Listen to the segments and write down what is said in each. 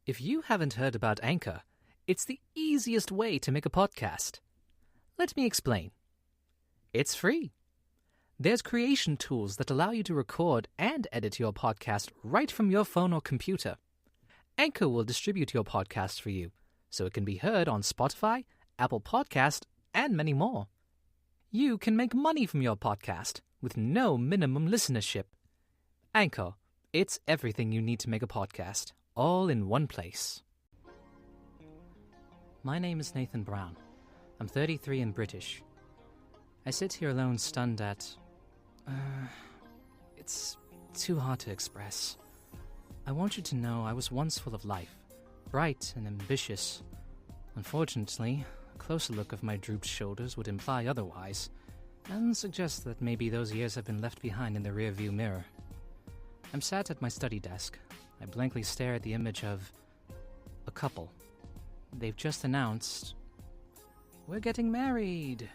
If you haven't heard about Anchor, it's the easiest way to make a podcast. Let me explain. It's free. There's creation tools that allow you to record and edit your podcast right from your phone or computer. Anchor will distribute your podcast for you, so it can be heard on Spotify, Apple Podcast, and many more. You can make money from your podcast with no minimum listenership. Anchor, it's everything you need to make a podcast, all in one place. My name is Nathan Brown. I'm 33 and British. I sit here alone stunned at... it's too hard to express. I want you to know I was once full of life, bright and ambitious. Unfortunately, a closer look of my drooped shoulders would imply otherwise, and suggest that maybe those years have been left behind in the rearview mirror. I'm sat at my study desk. I blankly stare at the image of a couple. They've just announced, "We're getting married."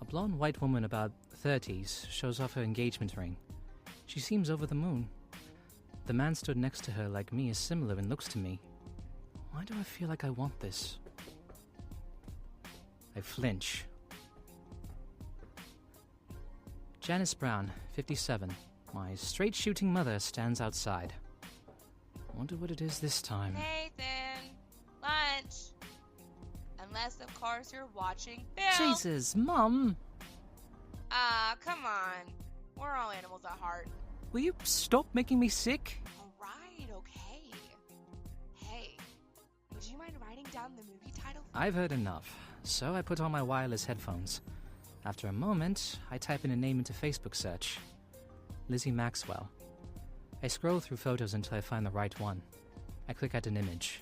A blonde white woman about 30s shows off her engagement ring. She seems over the moon. The man stood next to her like me is similar in looks to me. Why do I feel like I want this? I flinch. Janice Brown, 57. My straight-shooting mother stands outside. I wonder what it is this time. Nathan, lunch. Unless, of course, you're watching Bill. Jesus, Mum! Come on. We're all animals at heart. Will you stop making me sick? All right, okay. Hey, would you mind writing down the movie title? I've heard enough, so I put on my wireless headphones. After a moment, I type in a name into Facebook search. Lizzie Maxwell. I scroll through photos until I find the right one. I click at an image.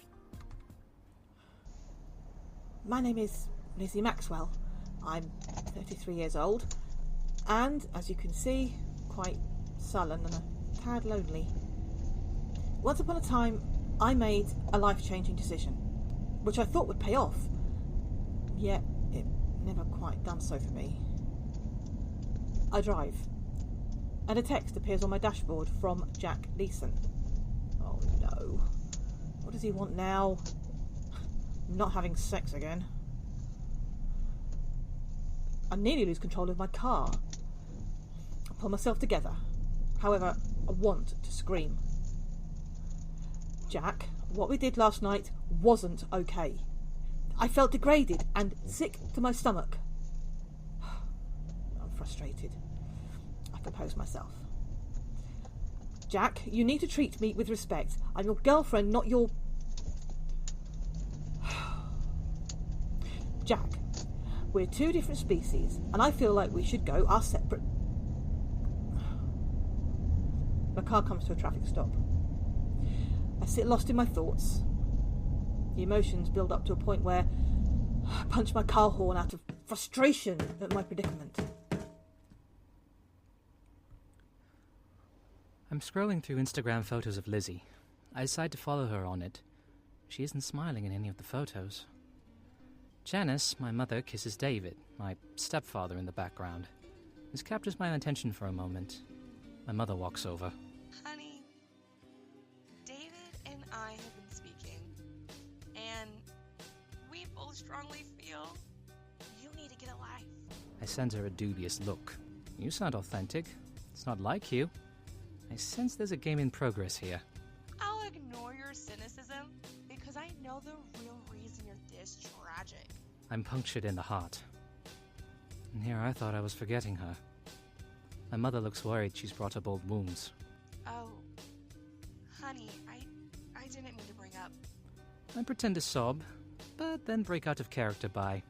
My name is Lizzie Maxwell. I'm 33 years old, and as you can see, quite sullen and a tad lonely. Once upon a time, I made a life-changing decision, which I thought would pay off, yet it never quite done so for me. I drive, and a text appears on my dashboard from Jack Leeson. Oh no. What does he want now? Not having sex again. I nearly lose control of my car. I pull myself together. However, I want to scream. Jack, what we did last night wasn't okay. I felt degraded and sick to my stomach. I'm frustrated. I compose myself. Jack, you need to treat me with respect. I'm your girlfriend, not your... Jack, we're two different species, and I feel like we should go our separate... My car comes to a traffic stop. I sit lost in my thoughts. The emotions build up to a point where I punch my car horn out of frustration at my predicament. I'm scrolling through Instagram photos of Lizzie. I decide to follow her on it. She isn't smiling in any of the photos. Janice, my mother, kisses David, my stepfather, in the background. This captures my attention for a moment. My mother walks over. Honey, David and I have been speaking, and we both strongly feel you need to get a life. I send her a dubious look. You sound authentic. It's not like you. I sense there's a game in progress here. I'll ignore your cynicism because I know the real reason you're this tragic. I'm punctured in the heart. And here I thought I was forgetting her. My mother looks worried she's brought up old wounds. Oh, honey, I didn't mean to bring up. I pretend to sob, but then break out of character by...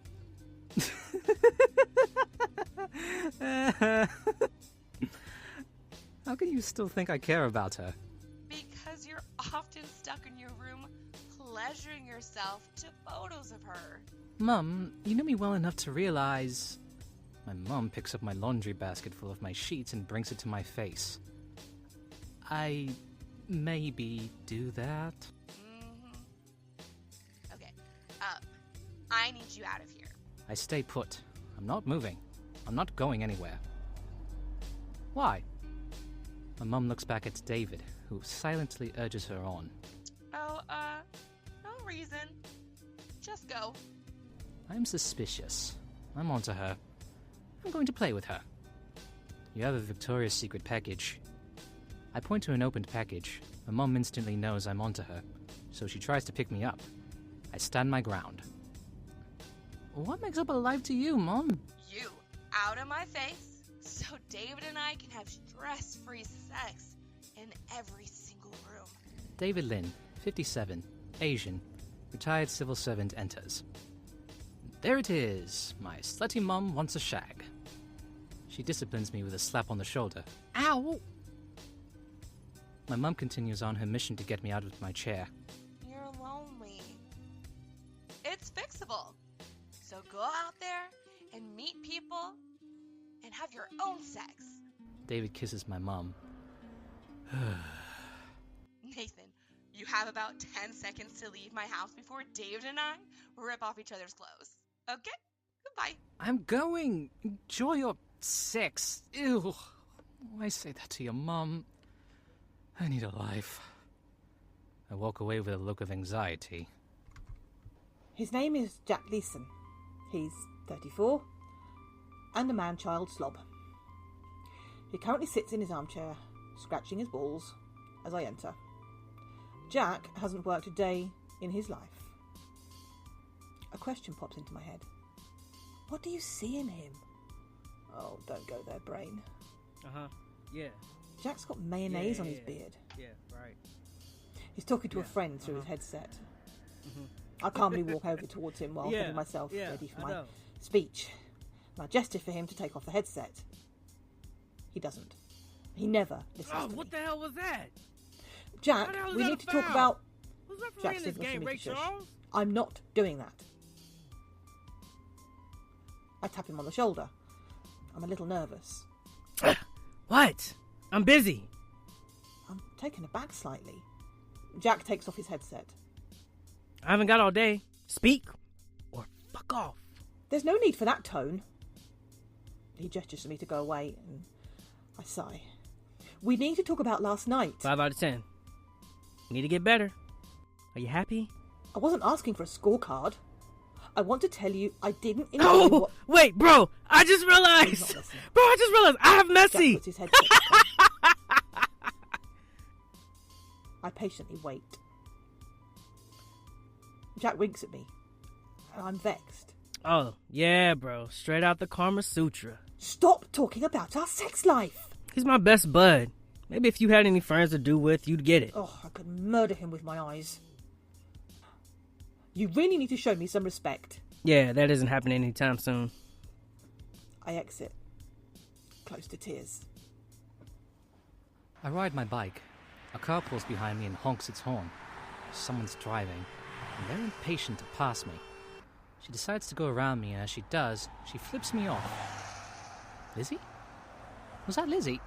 How can you still think I care about her? Because you're often stuck in your room pleasuring yourself to photos of her. Mum, you know me well enough to realize... My mum picks up my laundry basket full of my sheets and brings it to my face. I maybe do that? Okay, I need you out of here. I stay put. I'm not moving. I'm not going anywhere. Why? My mum looks back at David, who silently urges her on. Oh, no reason. Just go. I'm suspicious. I'm onto her. I'm going to play with her. You have a Victoria's Secret package. I point to an opened package. My mom instantly knows I'm onto her, so she tries to pick me up. I stand my ground. What makes up alive to you, Mom? You out of my face, so David and I can have stress-free sex in every single room. David Lin, 57, Asian, retired civil servant enters. There it is. My slutty mom wants a shag. She disciplines me with a slap on the shoulder. Ow! My mum continues on her mission to get me out of my chair. You're lonely. It's fixable. So go out there and meet people and have your own sex. David kisses my mum. Nathan, you have about 10 seconds to leave my house before David and I rip off each other's clothes. Okay? Goodbye. I'm going. Enjoy your sex. Ew. Why say that to your mum? I need a life. I walk away with a look of anxiety. His name is Jack Leeson. He's 34 and a man-child slob. He currently sits in his armchair, scratching his balls, as I enter. Jack hasn't worked a day in his life. A question pops into my head. What do you see in him? Oh, don't go there, brain. Yeah. Jack's got mayonnaise on his beard. Yeah, right. He's talking to a friend through his headset. I calmly walk over towards him while getting myself ready for my speech. And I gesture for him to take off the headset. He doesn't. He never listens to me. What the hell was that? Jack, we need to talk about... Who's refereeing Jack this signals game, for me Ray to shush. Charles? I'm not doing that. I tap him on the shoulder. I'm a little nervous. What? I'm busy. I'm taken aback slightly. Jack takes off his headset. I haven't got all day. Speak or fuck off. There's no need for that tone. He gestures to me to go away, and I sigh. We need to talk about last night. 5 out of 10. Need to get better. Are you happy? I wasn't asking for a scorecard. I want to tell you I didn't enjoy Oh, wait, bro. I just realized. Bro, I just realized I have Messi. Jack puts his headset on. I patiently wait. Jack winks at me, and I'm vexed. Oh, yeah, bro. Straight out the Karma Sutra. Stop talking about our sex life. He's my best bud. Maybe if you had any friends to do with, you'd get it. Oh, I could murder him with my eyes. You really need to show me some respect. Yeah, that isn't happening anytime soon. I exit, close to tears. I ride my bike. A car pulls behind me and honks its horn. Someone's driving, and they're impatient to pass me. She decides to go around me, and as she does, she flips me off. Lizzie? Was that Lizzie?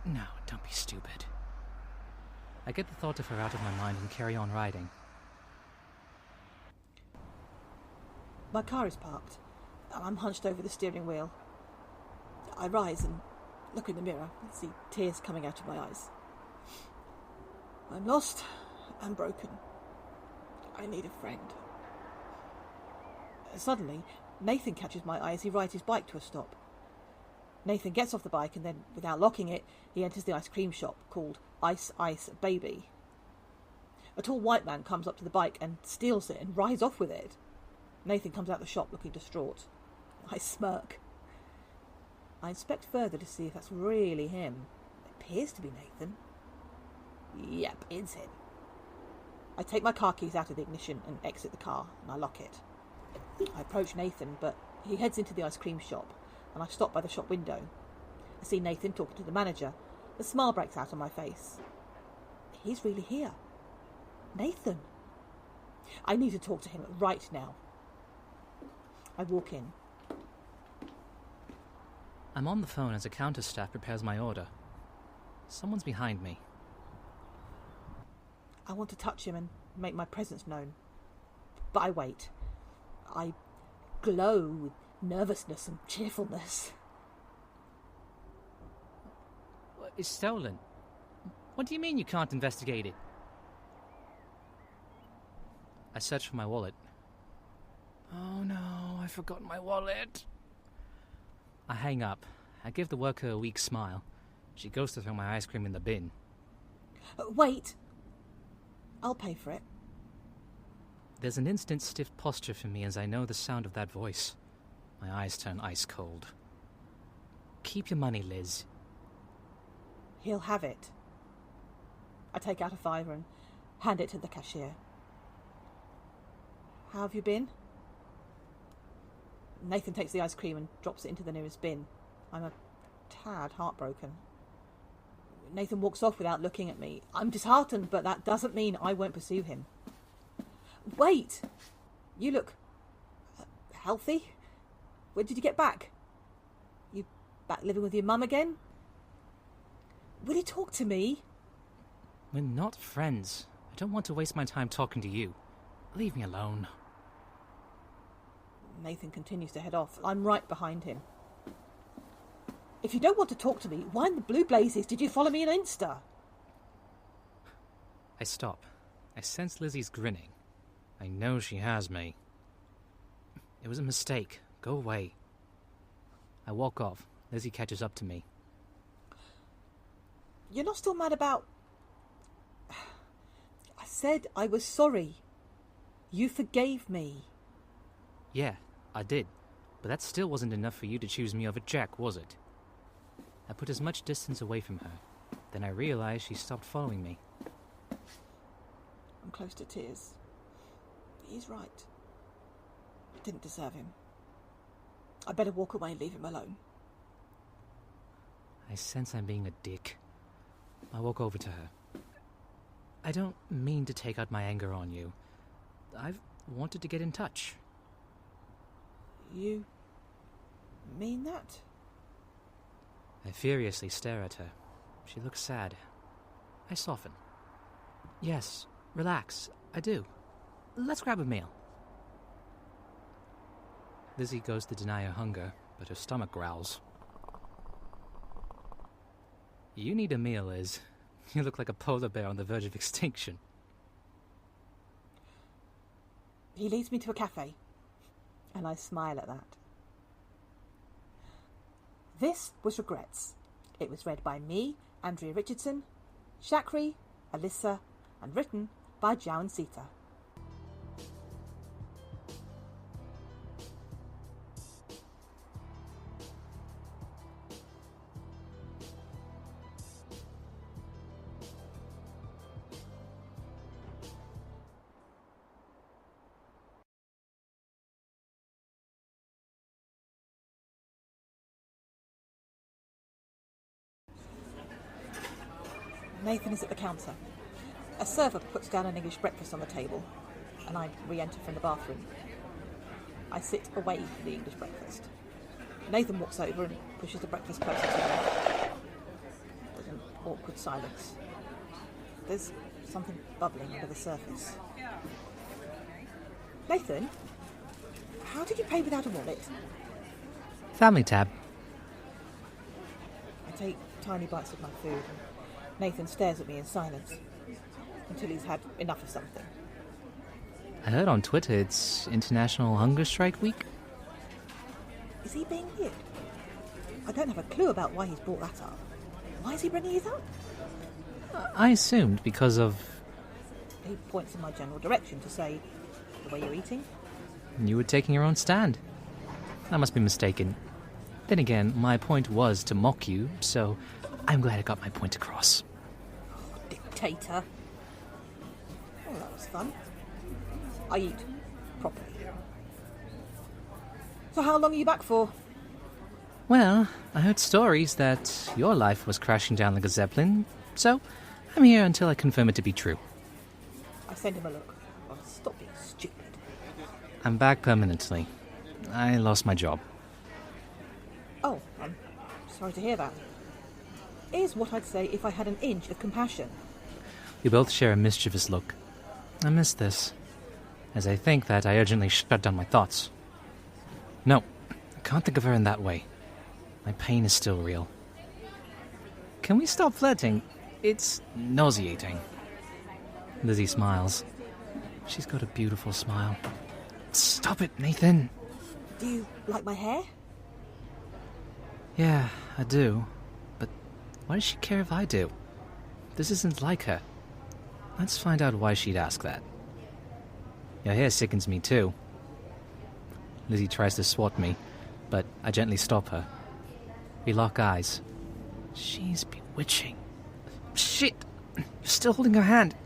No, don't be stupid. I get the thought of her out of my mind and carry on riding. My car is parked, and I'm hunched over the steering wheel. I rise and look in the mirror and see tears coming out of my eyes. I'm lost and broken. I need a friend. Suddenly, Nathan catches my eye as he rides his bike to a stop. Nathan gets off the bike and then, without locking it, he enters the ice cream shop called Ice Ice Baby. A tall white man comes up to the bike and steals it and rides off with it. Nathan comes out the shop looking distraught. I smirk. I inspect further to see if that's really him. It appears to be Nathan. Yep, it's him. I take my car keys out of the ignition and exit the car, and I lock it. I approach Nathan, but he heads into the ice cream shop, and I stop by the shop window. I see Nathan talking to the manager. A smile breaks out on my face. He's really here. Nathan. I need to talk to him right now. I walk in. I'm on the phone as a counter staff prepares my order. Someone's behind me. I want to touch him and make my presence known. But I wait. I glow with nervousness and cheerfulness. It's stolen. What do you mean you can't investigate it? I search for my wallet. Oh no, I forgot my wallet. I hang up. I give the worker a weak smile. She goes to throw my ice cream in the bin. Wait. I'll pay for it. There's an instant stiff posture for me as I know the sound of that voice. My eyes turn ice cold. Keep your money, Liz. He'll have it. I take out a $5 and hand it to the cashier. How have you been? Nathan takes the ice cream and drops it into the nearest bin. I'm a tad heartbroken. Nathan walks off without looking at me. I'm disheartened, but that doesn't mean I won't pursue him. Wait! You look healthy? When did you get back? You back living with your mum again? Will you talk to me? We're not friends. I don't want to waste my time talking to you. Leave me alone. Nathan continues to head off. I'm right behind him. If you don't want to talk to me, why in the blue blazes did you follow me on Insta? I stop. I sense Lizzie's grinning. I know she has me. It was a mistake. Go away. I walk off. Lizzie catches up to me. You're not still mad about... I said I was sorry. You forgave me. Yeah, I did. But that still wasn't enough for you to choose me over Jack, was it? I put as much distance away from her. Then I realized she stopped following me. I'm close to tears. He's right. I didn't deserve him. I better walk away and leave him alone. I sense I'm being a dick. I walk over to her. I don't mean to take out my anger on you. I've wanted to get in touch. You mean that? I furiously stare at her. She looks sad. I soften. Yes, relax. I do. Let's grab a meal. Lizzie goes to deny her hunger, but her stomach growls. You need a meal, Liz. You look like a polar bear on the verge of extinction. He leads me to a cafe, and I smile at that. This was Regrets. It was read by me, Andrea Richardson, Chakree, Alyssa, and written by Joao Nsita. Nathan is at the counter. A server puts down an English breakfast on the table, and I re-enter from the bathroom. I sit away from the English breakfast. Nathan walks over and pushes the breakfast closer to me. There's an awkward silence. There's something bubbling under the surface. Nathan, how did you pay without a wallet? Family tab. I take tiny bites of my food, and Nathan stares at me in silence until he's had enough of something. I heard on Twitter it's International Hunger Strike Week. Is he being weird? I don't have a clue about why he's brought that up. Why is he bringing it up? I assumed because of... He points in my general direction to say, the way you're eating. You were taking your own stand. I must be mistaken. Then again, my point was to mock you, so I'm glad I got my point across. Dictator. Oh, that was fun. I eat properly. So how long are you back for? Well, I heard stories that your life was crashing down like a zeppelin, so I'm here until I confirm it to be true. I send him a look. Oh, stop being stupid. I'm back permanently. I lost my job. Oh, I'm sorry to hear that. Is what I'd say if I had an inch of compassion. We both share a mischievous look. I miss this, as I think that I urgently shut down my thoughts. No, I can't think of her in that way. My pain is still real. Can we stop flirting? It's nauseating. Lizzie smiles. She's got a beautiful smile. Stop it, Nathan. Do you like my hair? Yeah, I do. But why does she care if I do? This isn't like her. Let's find out why she'd ask that. Your hair sickens me too. Lizzie tries to swat me, but I gently stop her. We lock eyes. She's bewitching. Shit! You're still holding her hand.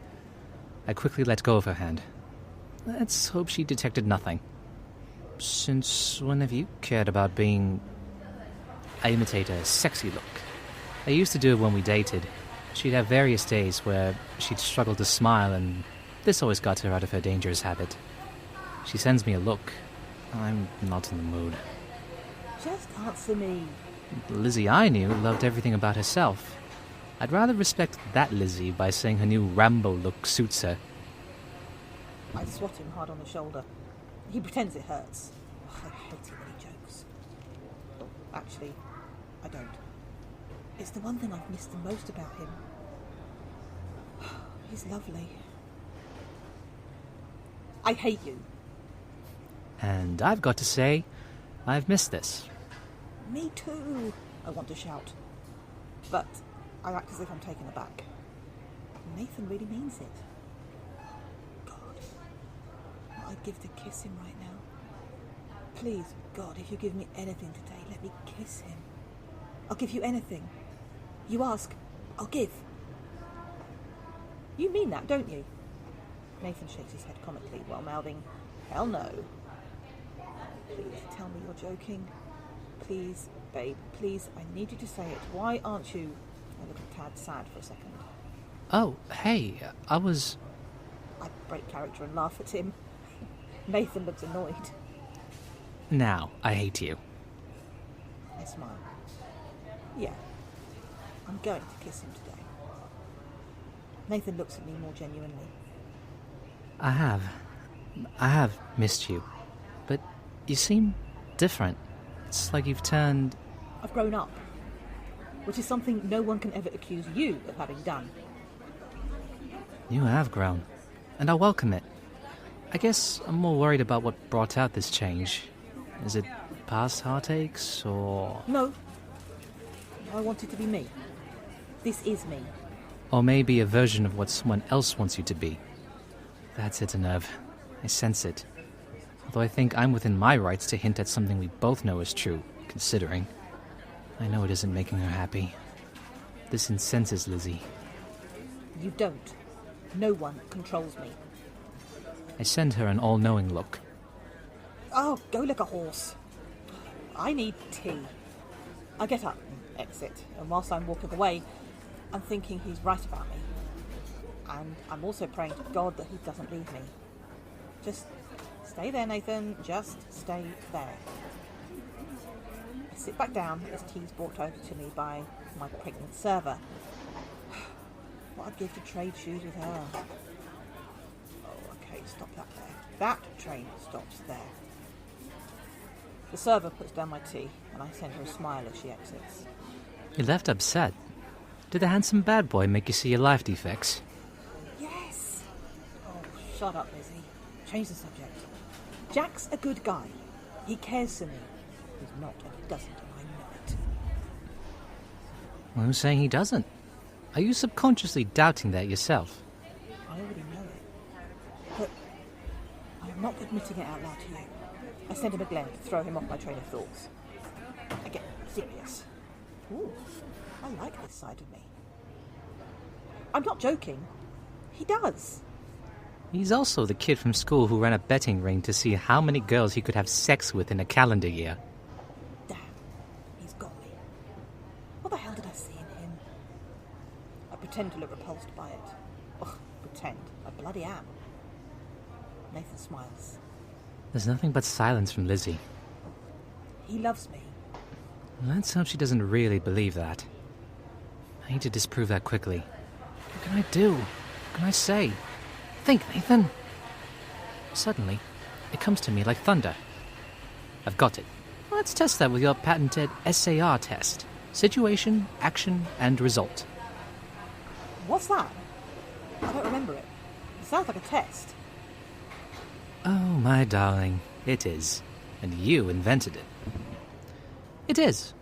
I quickly let go of her hand. Let's hope she detected nothing. Since when have you cared about being... I imitate a sexy look. I used to do it when we dated. She'd have various days where she'd struggle to smile, and this always got her out of her dangerous habit. She sends me a look. I'm not in the mood. Just answer me. Lizzie I knew loved everything about herself. I'd rather respect that Lizzie by saying her new Rambo look suits her. I swat him hard on the shoulder. He pretends it hurts. I hate it when he jokes. Actually, I don't. It's the one thing I've missed the most about him. He's lovely. I hate you. And I've got to say, I've missed this. Me too, I want to shout. But I act as if I'm taken aback. Nathan really means it. God, what I'd give to kiss him right now. Please, God, if you give me anything today, let me kiss him. I'll give you anything. You ask, I'll give. You mean that, don't you? Nathan shakes his head comically while mouthing, hell no. Please tell me you're joking. Please, babe, please, I need you to say it. Why aren't you? I look a tad sad for a second. Oh, hey, I break character and laugh at him. Nathan looks annoyed. Now, I hate you. I smile. Yeah, I'm going to kiss him today. Nathan looks at me more genuinely. I have missed you. But you seem different. It's like you've turned... I've grown up. Which is something no one can ever accuse you of having done. You have grown. And I welcome it. I guess I'm more worried about what brought out this change. Is it past heartaches, or... No. I want it to be me. This is me. Or maybe a version of what someone else wants you to be. That's it, Nerve. I sense it. Although I think I'm within my rights to hint at something we both know is true, considering. I know it isn't making her happy. This incenses Lizzie. You don't. No one controls me. I send her an all-knowing look. Oh, go like a horse. I need tea. I get up and exit, and whilst I'm walking away, I'm thinking he's right about me. And I'm also praying to God that he doesn't leave me. Just stay there, Nathan. Just stay there. I sit back down as tea's brought over to me by my pregnant server. What I'd give to trade shoes with her. Oh, okay, stop that there. That train stops there. The server puts down my tea, and I send her a smile as she exits. You left upset. Did the handsome bad boy make you see your life defects? Yes! Oh, shut up, Lizzie. Change the subject. Jack's a good guy. He cares for me. He's not, and he doesn't, and I know it. Well, who's saying he doesn't? Are you subconsciously doubting that yourself? I already know it. But I am not admitting it out loud to you. I send him a glare to throw him off my train of thoughts. I get serious. Ooh, I like this side of me. I'm not joking. He does. He's also the kid from school who ran a betting ring to see how many girls he could have sex with in a calendar year. Damn, he's got me. What the hell did I see in him? I pretend to look repulsed by it. Ugh, pretend. I bloody am. Nathan smiles. There's nothing but silence from Lizzie. He loves me. Let's hope she doesn't really believe that. I need to disprove that quickly. What can I do? What can I say? Think, Nathan. Suddenly, it comes to me like thunder. I've got it. Let's test that with your patented SAR test. Situation, action, and result. What's that? I don't remember it. It sounds like a test. Oh, my darling, it is. And you invented it. It is.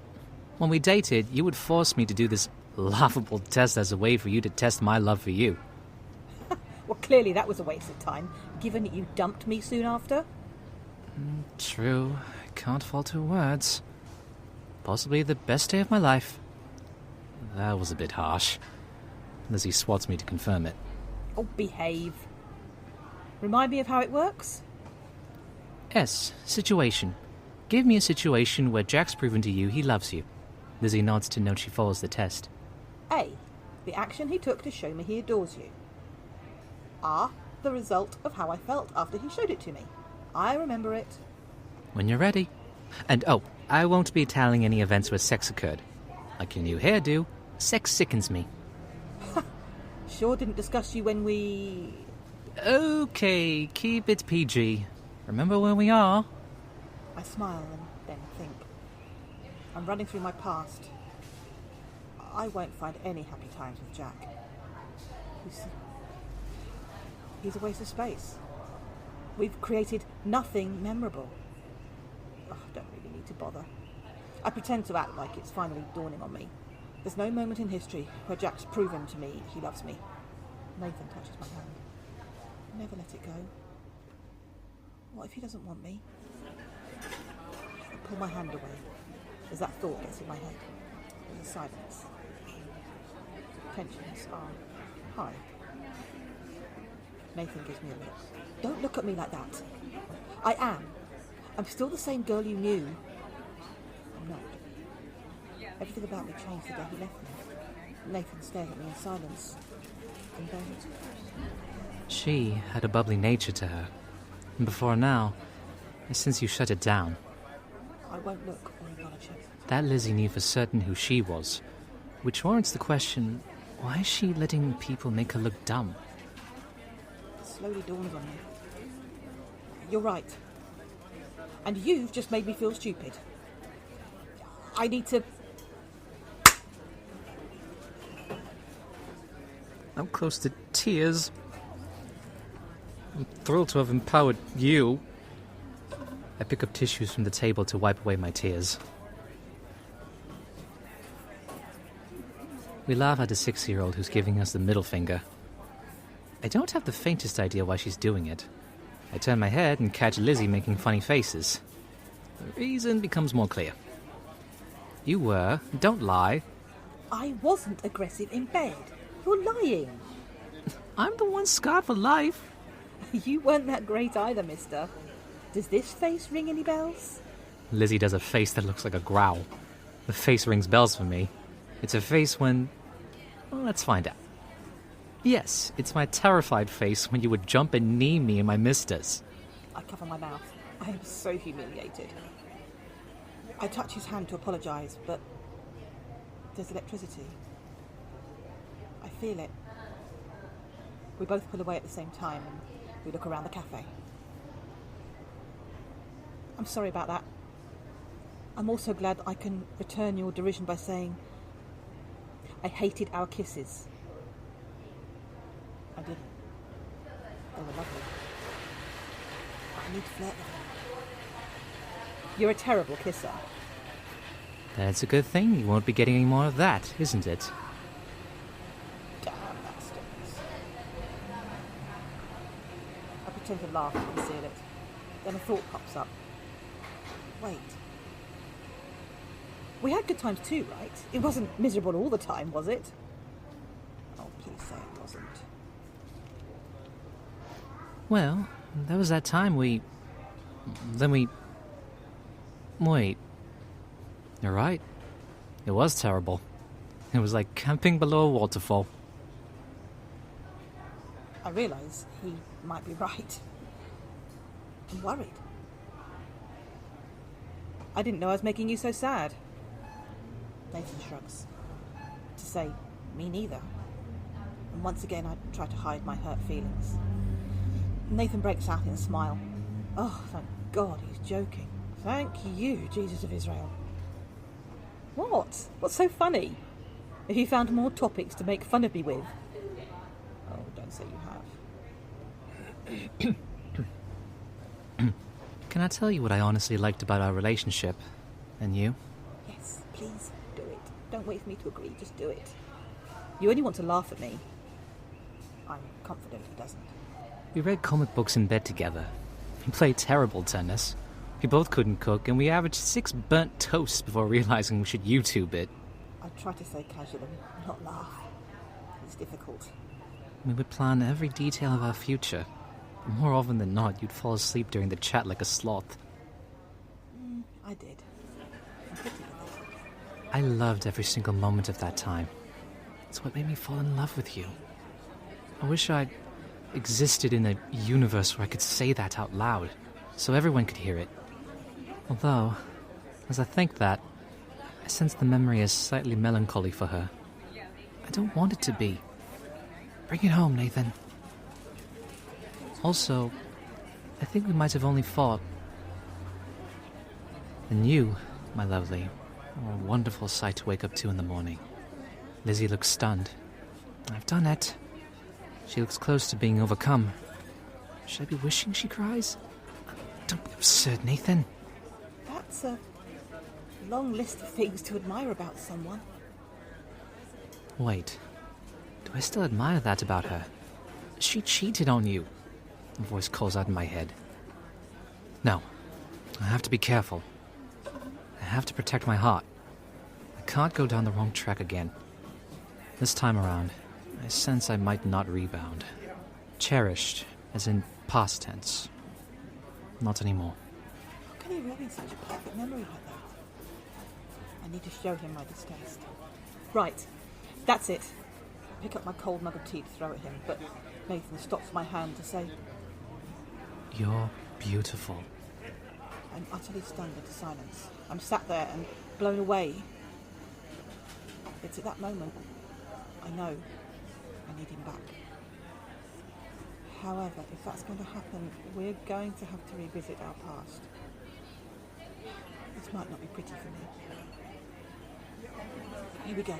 When we dated, you would force me to do this laughable test as a way for you to test my love for you. Well, clearly that was a waste of time, given that you dumped me soon after. True. I can't falter words. Possibly the best day of my life. That was a bit harsh. Lizzie swats me to confirm it. Oh, behave. Remind me of how it works? S. Situation. Give me a situation where Jack's proven to you he loves you. Lizzie nods to note she follows the test. A. The action he took to show me he adores you. R. The result of how I felt after he showed it to me. I remember it. When you're ready. And I won't be telling any events where sex occurred. Like your new hairdo, sex sickens me. Sure didn't discuss you when we... Okay, keep it PG. Remember where we are? I smile and then think. I'm running through my past. I won't find any happy times with Jack. He's a waste of space. We've created nothing memorable. I don't really need to bother. I pretend to act like it's finally dawning on me. There's no moment in history where Jack's proven to me he loves me. Nathan touches my hand. Never let it go. What if he doesn't want me? I pull my hand away as that thought gets in my head. There's a silence. Tensions are high. Nathan gives me a look. Don't look at me like that. I am. I'm still the same girl you knew. I'm not. Everything about me changed the day he left me. Nathan stared at me in silence. And then... She had a bubbly nature to her. And before now, since you shut it down. I won't look or apologize. That Lizzie knew for certain who she was. Which warrants the question, why is she letting people make her look dumb? It slowly dawns on me. You're right. And you've just made me feel stupid. I need to... I'm close to tears. I'm thrilled to have empowered you. I pick up tissues from the table to wipe away my tears. We laugh at a 6-year-old who's giving us the middle finger. I don't have the faintest idea why she's doing it. I turn my head and catch Lizzie making funny faces. The reason becomes more clear. You were, don't lie. I wasn't aggressive in bed. You're lying. I'm the one scarred for life. You weren't that great either, mister. Does this face ring any bells? Lizzie does a face that looks like a growl. The face rings bells for me. It's a face when... Well, let's find out. Yes, it's my terrified face when you would jump and knee me in my misters. I cover my mouth. I am so humiliated. I touch his hand to apologise, but there's electricity. I feel it. We both pull away at the same time and we look around the cafe. I'm sorry about that. I'm also glad I can return your derision by saying I hated our kisses. I didn't. They were lovely. I need to flirt with them. You're a terrible kisser. That's a good thing. You won't be getting any more of that, isn't it? Damn bastards. I pretend to laugh and conceal it. Then a thought pops up. Wait. We had good times too, right? It wasn't miserable all the time, was it? Oh, please say it wasn't. Well, there was that time Then we... Wait. You're right. It was terrible. It was like camping below a waterfall. I realise he might be right. I'm worried. I didn't know I was making you so sad. Nathan shrugs. To say, me neither. And once again I try to hide my hurt feelings. Nathan breaks out in a smile. Oh, thank God he's joking. Thank you, Jesus of Israel. What? What's so funny? Have you found more topics to make fun of me with? Oh, don't say you have. Can I tell you what I honestly liked about our relationship? And you? Yes, please, do it. Don't wait for me to agree, just do it. You only want to laugh at me. I'm confident he doesn't. We read comic books in bed together. We played terrible tennis. We both couldn't cook, and we averaged 6 burnt toasts before realizing we should YouTube it. I try to say casually, not laugh. It's difficult. We would plan every detail of our future. But more often than not, you'd fall asleep during the chat like a sloth. I did. I'm pretty good at that. I loved every single moment of that time. It's what made me fall in love with you. I wish I'd existed in a universe where I could say that out loud, so everyone could hear it. Although, as I think that, I sense the memory is slightly melancholy for her. I don't want it to be. Bring it home, Nathan. Also, I think we might have only fought. And you, my lovely, are a wonderful sight to wake up to in the morning. Lizzie looks stunned. I've done it. She looks close to being overcome. Should I be wishing she cries? Don't be absurd, Nathan. That's a long list of things to admire about someone. Wait. Do I still admire that about her? She cheated on you. A voice calls out in my head. No. I have to be careful. I have to protect my heart. I can't go down the wrong track again. This time around, I sense I might not rebound. Cherished, as in past tense. Not anymore. How can he ruin such a perfect memory like that? I need to show him my distaste. Right, that's it. Pick up my cold mug of tea to throw at him, but Nathan stops my hand to say, You're beautiful. I'm utterly stunned into silence. I'm sat there and blown away. It's at that moment I know I need him back. However, if that's going to happen, we're going to have to revisit our past. This might not be pretty for me. Here we go.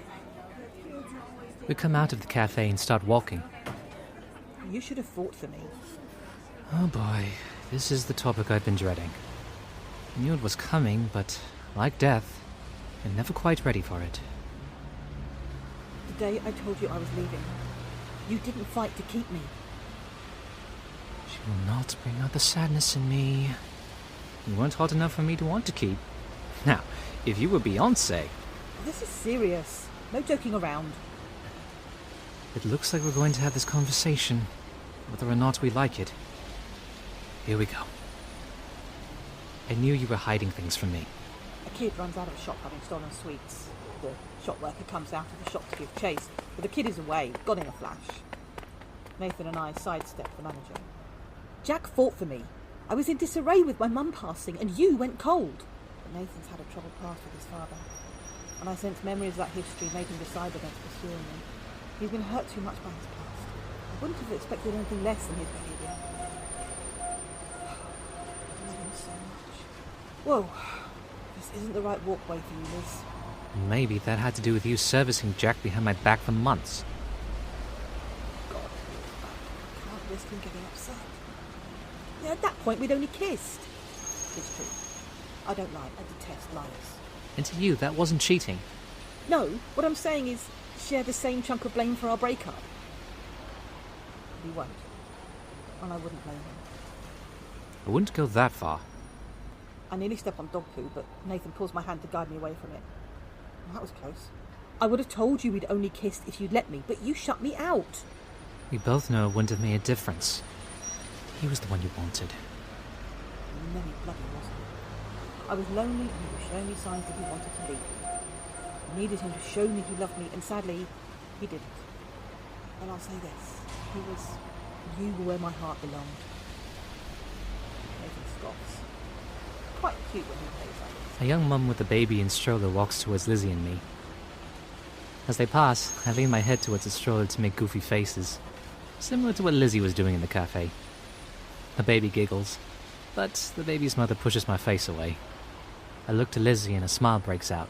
We come out of the cafe and start walking. You should have fought for me. Oh boy, this is the topic I've been dreading. I knew it was coming, but like death, I'm never quite ready for it. The day I told you I was leaving, you didn't fight to keep me. She will not bring out the sadness in me. You weren't hot enough for me to want to keep. Now, if you were Beyonce... This is serious. No joking around. It looks like we're going to have this conversation, whether or not we like it. Here we go. I knew you were hiding things from me. A kid runs out of a shop having stolen sweets. The shop worker comes out of the shop to give chase, but the kid is away, gone in a flash. Nathan and I sidestepped the manager. Jack fought for me. I was in disarray with my mum passing, and you went cold. But Nathan's had a troubled past with his father, and I sense memories of that history made him decide against pursuing me. He's been hurt too much by his past. I wouldn't have expected anything less than his behaviour. I love him so much. Whoa, this isn't the right walkway for you, Liz. Maybe that had to do with you servicing Jack behind my back for months. God, I can't risk him getting upset. Yeah, at that point we'd only kissed. It's true. I don't lie. I detest liars. And to you, that wasn't cheating. No, what I'm saying is share the same chunk of blame for our breakup. He won't. And I wouldn't blame him. I wouldn't go that far. I nearly stepped on dog poo, but Nathan pulls my hand to guide me away from it. Well, that was close. I would have told you we'd only kissed if you'd let me, but you shut me out. We both know it wouldn't have made a difference. He was the one you wanted. No, he bloody wasn't. I was lonely and he was showing me signs that he wanted to leave. I needed him to show me he loved me, and sadly, he didn't. And I'll say this, you were where my heart belonged. Nathan scoffs. Quite cute when he plays like this. A young mum with a baby and stroller walks towards Lizzie and me. As they pass, I lean my head towards the stroller to make goofy faces, similar to what Lizzie was doing in the cafe. The baby giggles, but the baby's mother pushes my face away. I look to Lizzie and a smile breaks out.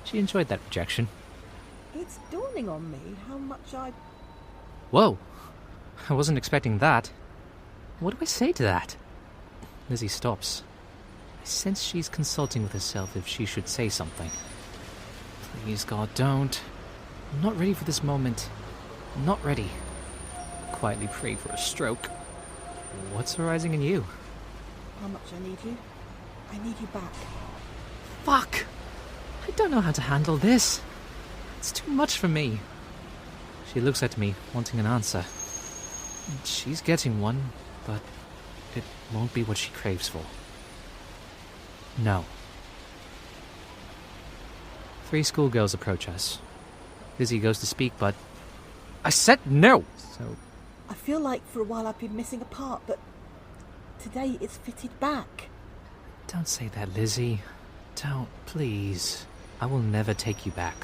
She enjoyed that rejection. It's dawning on me how much I... Whoa! I wasn't expecting that. What do I say to that? Lizzie stops. I sense she's consulting with herself if she should say something. Please, God, don't. I'm not ready for this moment. I'm not ready. Quietly pray for a stroke. What's arising in you? How much I need you? I need you back. Fuck! I don't know how to handle this. It's too much for me. She looks at me, wanting an answer. She's getting one, but it won't be what she craves for. No. 3 schoolgirls approach us. Lizzie goes to speak, but I said no! So I feel like for a while I've been missing a part, but today it's fitted back. don't say that, Lizzie. Don't, please. I will never take you back.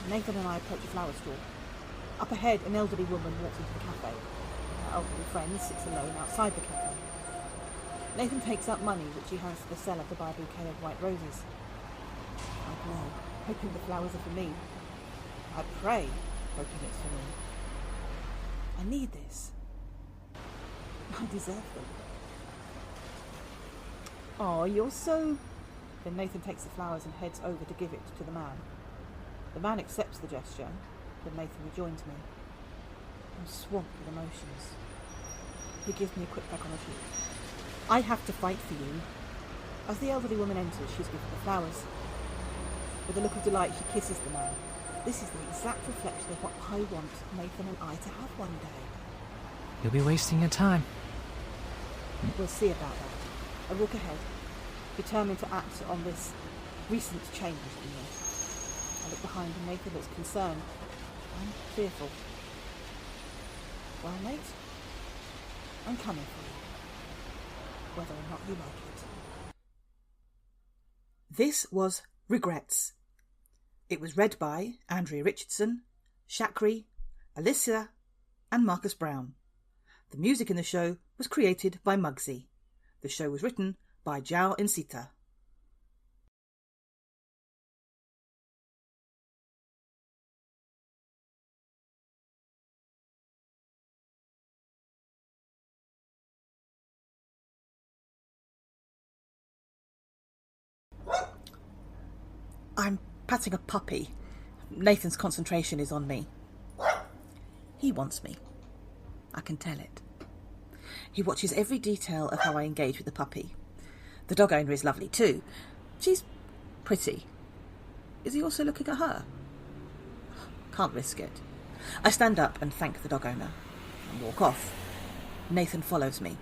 Nathan and I approach a flower stall. Up ahead, an elderly woman walks into the cafe. Her elderly friend sits alone outside the cafe. Nathan takes out money, which he hands to the seller to buy a bouquet of white roses. I glow, hoping the flowers are for me. I pray, hoping it's for me. I need this. I deserve them. Oh, you're so... Then Nathan takes the flowers and heads over to give it to the man. The man accepts the gesture, but Nathan rejoins me. I'm swamped with emotions. He gives me a quick peck on the cheek. I have to fight for you. As the elderly woman enters, she's given the flowers. With a look of delight, she kisses the man. This is the exact reflection of what I want Nathan and I to have one day. You'll be wasting your time. We'll see about that. I walk ahead, determined to act on this recent change in me. I look behind and Nathan looks concerned. I'm fearful. Well, mate, I'm coming for you, whether or not you like it. This was Regrets. It was read by Andrea Richardson, Chakree, Alyssa, and Marcus Brown. The music in the show was created by Muggsy. The show was written by Joao Nsita. I'm patting a puppy. Nathan's concentration is on me. He wants me. I can tell it. He watches every detail of how I engage with the puppy. The dog owner is lovely too. She's pretty. Is he also looking at her? Can't risk it. I stand up and thank the dog owner and walk off. Nathan follows me.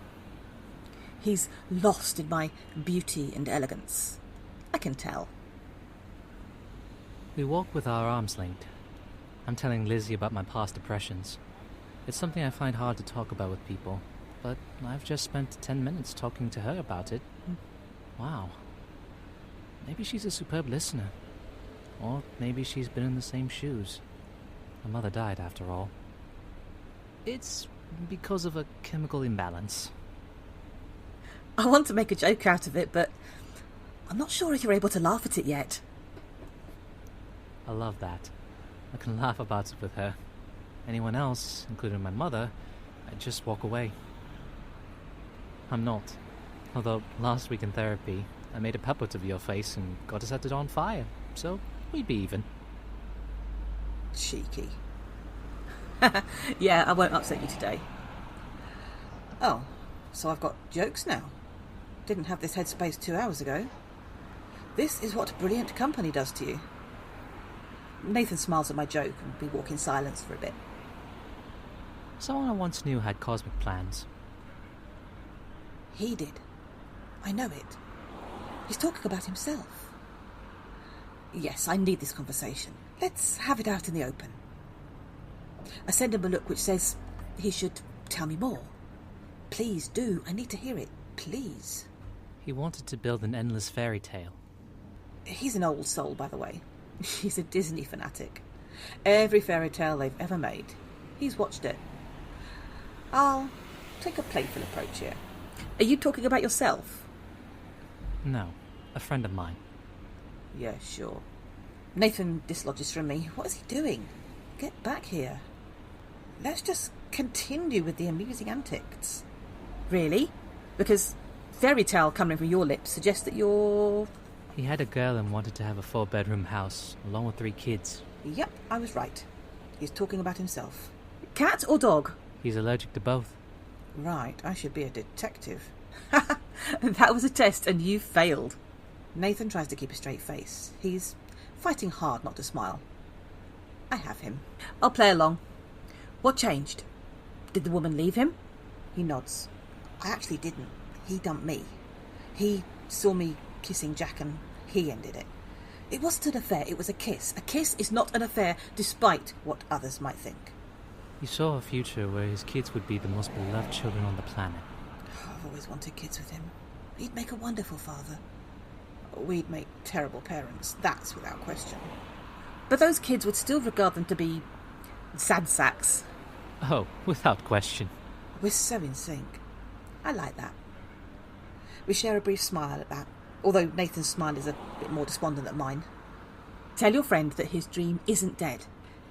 He's lost in my beauty and elegance. I can tell. We walk with our arms linked. I'm telling Lizzie about my past depressions. It's something I find hard to talk about with people, but I've just spent 10 minutes talking to her about it. Wow. Maybe she's a superb listener. Or maybe she's been in the same shoes. Her mother died, after all. It's because of a chemical imbalance. I want to make a joke out of it, but I'm not sure if you're able to laugh at it yet. I love that. I can laugh about it with her. Anyone else, including my mother, I'd just walk away. I'm not. Although last week in therapy, I made a puppet of your face and got to set it on fire. So we'd be even. Cheeky. Yeah, I won't upset you today. Oh, so I've got jokes now. Didn't have this headspace 2 hours ago. This is what brilliant company does to you. Nathan smiles at my joke and we walk in silence for a bit. Someone I once knew had cosmic plans. He did. I know it. He's talking about himself. Yes, I need this conversation. Let's have it out in the open. I send him a look which says he should tell me more. Please do. I need to hear it. Please. He wanted to build an endless fairy tale. He's an old soul, by the way. He's a Disney fanatic. Every fairy tale they've ever made. He's watched it. I'll take a playful approach here. Are you talking about yourself? No, a friend of mine. Yeah, sure. Nathan dislodges from me. What is he doing? Get back here. Let's just continue with the amusing antics. Really? Because fairy tale coming from your lips suggests that you're... He had a girl and wanted to have a 4-bedroom house, along with 3 kids. Yep, I was right. He's talking about himself. Cat or dog? He's allergic to both. Right, I should be a detective. That was a test and you failed. Nathan tries to keep a straight face. He's fighting hard not to smile. I have him. I'll play along. What changed? Did the woman leave him? He nods. I actually didn't. He dumped me. He saw me kissing Jack and he ended it. It wasn't an affair, it was a kiss. A kiss is not an affair, despite what others might think. He saw a future where his kids would be the most beloved children on the planet. I've always wanted kids with him. He'd make a wonderful father. We'd make terrible parents, that's without question. But those kids would still regard them to be sad sacks. Oh, without question. We're so in sync. I like that. We share a brief smile at that, although Nathan's smile is a bit more despondent than mine. Tell your friend that his dream isn't dead.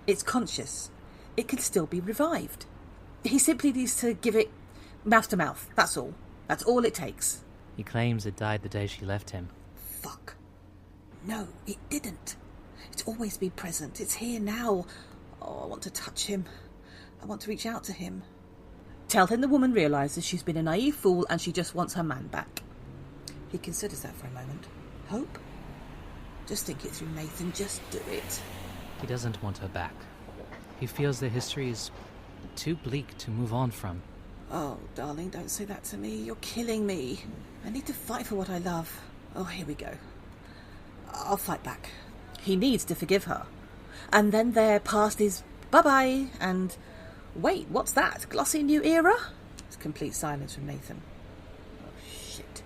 It's conscious. It can still be revived. He simply needs to give it mouth to mouth, that's all. That's all it takes. He claims it died the day she left him. Fuck. No, it didn't. It's always been present. It's here now. Oh, I want to touch him. I want to reach out to him. Tell him the woman realises she's been a naive fool and she just wants her man back. He considers that for a moment. Hope? Just think it through, Nathan. Just do it. He doesn't want her back. He feels their history is too bleak to move on from. Oh, darling, don't say that to me. You're killing me. I need to fight for what I love. Oh, here we go. I'll fight back. He needs to forgive her. And then their past is bye-bye and... Wait, what's that? Glossy new era? It's complete silence from Nathan. Oh, shit.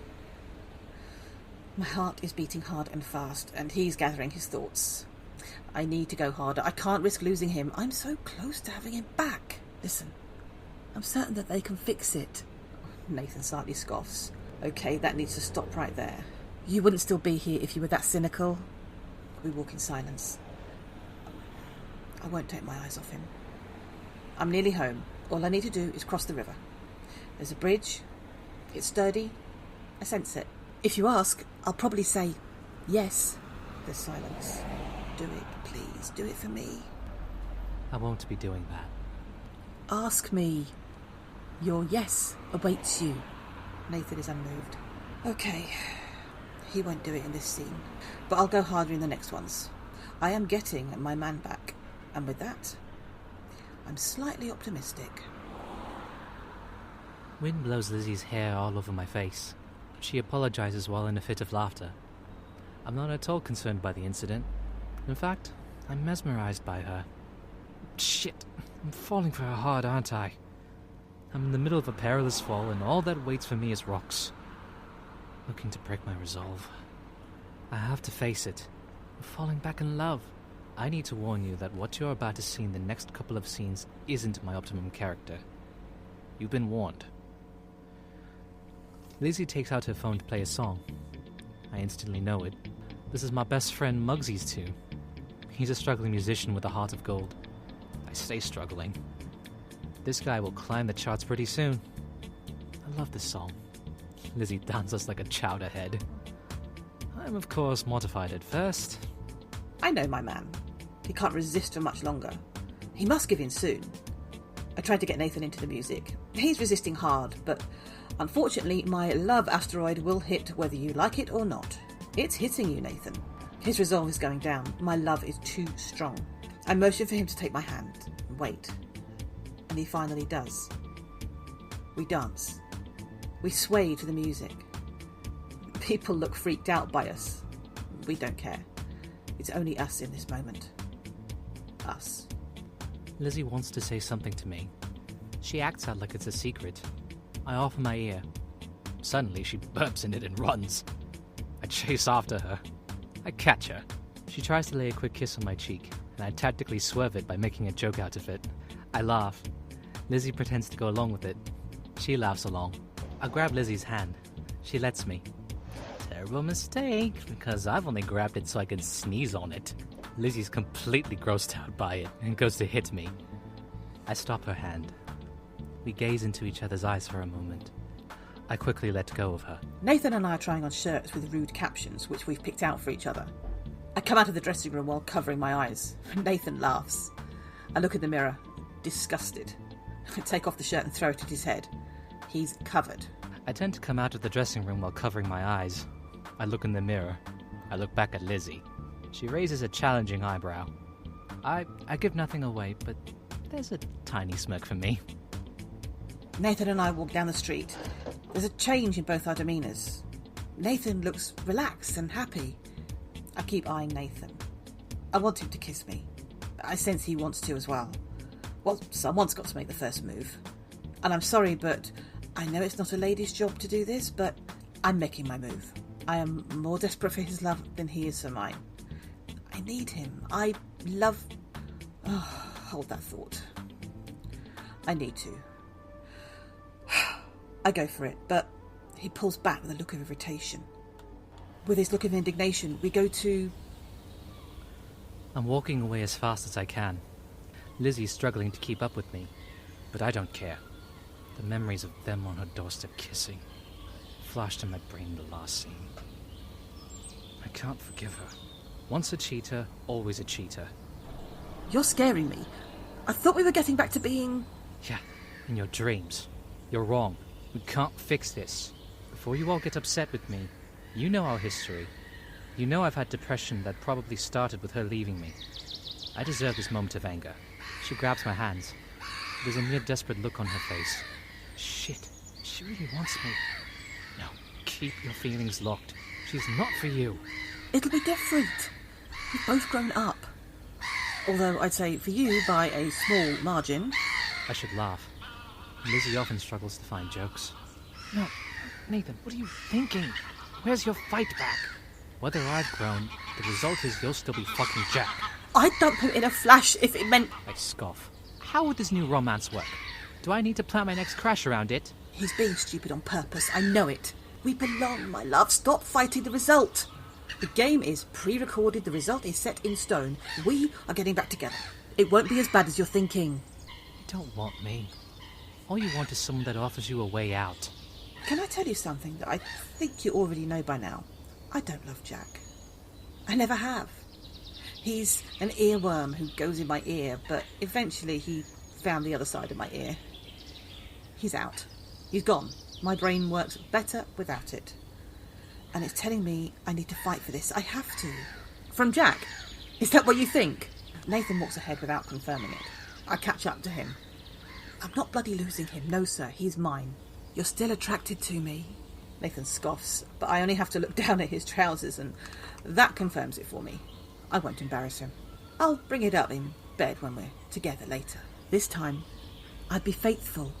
My heart is beating hard and fast, and he's gathering his thoughts. I need to go harder. I can't risk losing him. I'm so close to having him back. Listen, I'm certain that they can fix it. Nathan slightly scoffs. Okay, that needs to stop right there. You wouldn't still be here if you were that cynical. We walk in silence. I won't take my eyes off him. I'm nearly home. All I need to do is cross the river. There's a bridge. It's sturdy. I sense it. If you ask, I'll probably say yes. There's silence. Do it, please. Do it for me. I won't be doing that. Ask me. Your yes awaits you. Nathan is unmoved. Okay. He won't do it in this scene. But I'll go harder in the next ones. I am getting my man back. And with that, I'm slightly optimistic. Wind blows Lizzie's hair all over my face. She apologizes while in a fit of laughter. I'm not at all concerned by the incident. In fact, I'm mesmerized by her. Shit, I'm falling for her hard, aren't I? I'm in the middle of a perilous fall, and all that waits for me is rocks. Looking to break my resolve. I have to face it. I'm falling back in love. I need to warn you that what you're about to see in the next couple of scenes isn't my optimum character. You've been warned. Lizzie takes out her phone to play a song. I instantly know it. This is my best friend Muggsy's tune. He's a struggling musician with a heart of gold. I stay struggling. This guy will climb the charts pretty soon. I love this song. Lizzie dances like a chowderhead. I'm of course mortified at first. I know my man. He can't resist for much longer. He must give in soon. I tried to get Nathan into the music. He's resisting hard, but unfortunately my love asteroid will hit whether you like it or not. It's hitting you, Nathan. His resolve is going down. My love is too strong. I motion for him to take my hand. Wait. And he finally does. We dance. We sway to the music. People look freaked out by us. We don't care. It's only us in this moment. Us. Lizzie wants to say something to me. She acts out like it's a secret. I offer my ear. Suddenly she burps in it and runs. I chase after her. I catch her. She tries to lay a quick kiss on my cheek, and I tactically swerve it by making a joke out of it. I laugh. Lizzie pretends to go along with it. She laughs along. I grab Lizzie's hand. She lets me. Terrible mistake, because I've only grabbed it so I can sneeze on it. Lizzie's completely grossed out by it and goes to hit me. I stop her hand. We gaze into each other's eyes for a moment. I quickly let go of her. Nathan and I are trying on shirts with rude captions, which we've picked out for each other. I come out of the dressing room while covering my eyes. Nathan laughs. I look in the mirror, disgusted. I take off the shirt and throw it at his head. He's covered. I tend to come out of the dressing room while covering my eyes. I look in the mirror. I look back at Lizzie. She raises a challenging eyebrow. I give nothing away, but there's a tiny smirk from me. Nathan and I walk down the street. There's a change in both our demeanours. Nathan looks relaxed and happy. I keep eyeing Nathan. I want him to kiss me. I sense he wants to as well. Well, someone's got to make the first move. And I'm sorry, but I know it's not a lady's job to do this, but I'm making my move. I am more desperate for his love than he is for mine. I need him. I love... Oh, hold that thought. I need to. I go for it, but he pulls back with a look of irritation. With his look of indignation, we go to... I'm walking away as fast as I can. Lizzie's struggling to keep up with me, but I don't care. The memories of them on her doorstep kissing flashed in my brain the last scene. I can't forgive her. Once a cheater, always a cheater. You're scaring me. I thought we were getting back to being... Yeah, in your dreams. You're wrong. We can't fix this. Before you all get upset with me, you know our history. You know I've had depression that probably started with her leaving me. I deserve this moment of anger. She grabs my hands. There's a near desperate look on her face. Shit, she really wants me. No, keep your feelings locked. She's not for you. It'll be different. We've both grown up. Although I'd say for you by a small margin. I should laugh. Lizzie often struggles to find jokes. No, Nathan, what are you thinking? Where's your fight back? Whether I've grown, the result is you'll still be fucking Jack. I'd dump him in a flash if it meant... I scoff. How would this new romance work? Do I need to plan my next crash around it? He's being stupid on purpose, I know it. We belong, my love. Stop fighting the result. The game is pre-recorded, the result is set in stone. We are getting back together. It won't be as bad as you're thinking. You don't want me. All you want is someone that offers you a way out. Can I tell you something that I think you already know by now? I don't love Jack. I never have. He's an earworm who goes in my ear, but eventually he found the other side of my ear. He's out. He's gone. My brain works better without it. And it's telling me I need to fight for this. I have to. From Jack? Is that what you think? Nathan walks ahead without confirming it. I catch up to him. I'm not bloody losing him. No, sir. He's mine. You're still attracted to me. Nathan scoffs, but I only have to look down at his trousers, and that confirms it for me. I won't embarrass him. I'll bring it up in bed when we're together later. This time, I'd be faithful.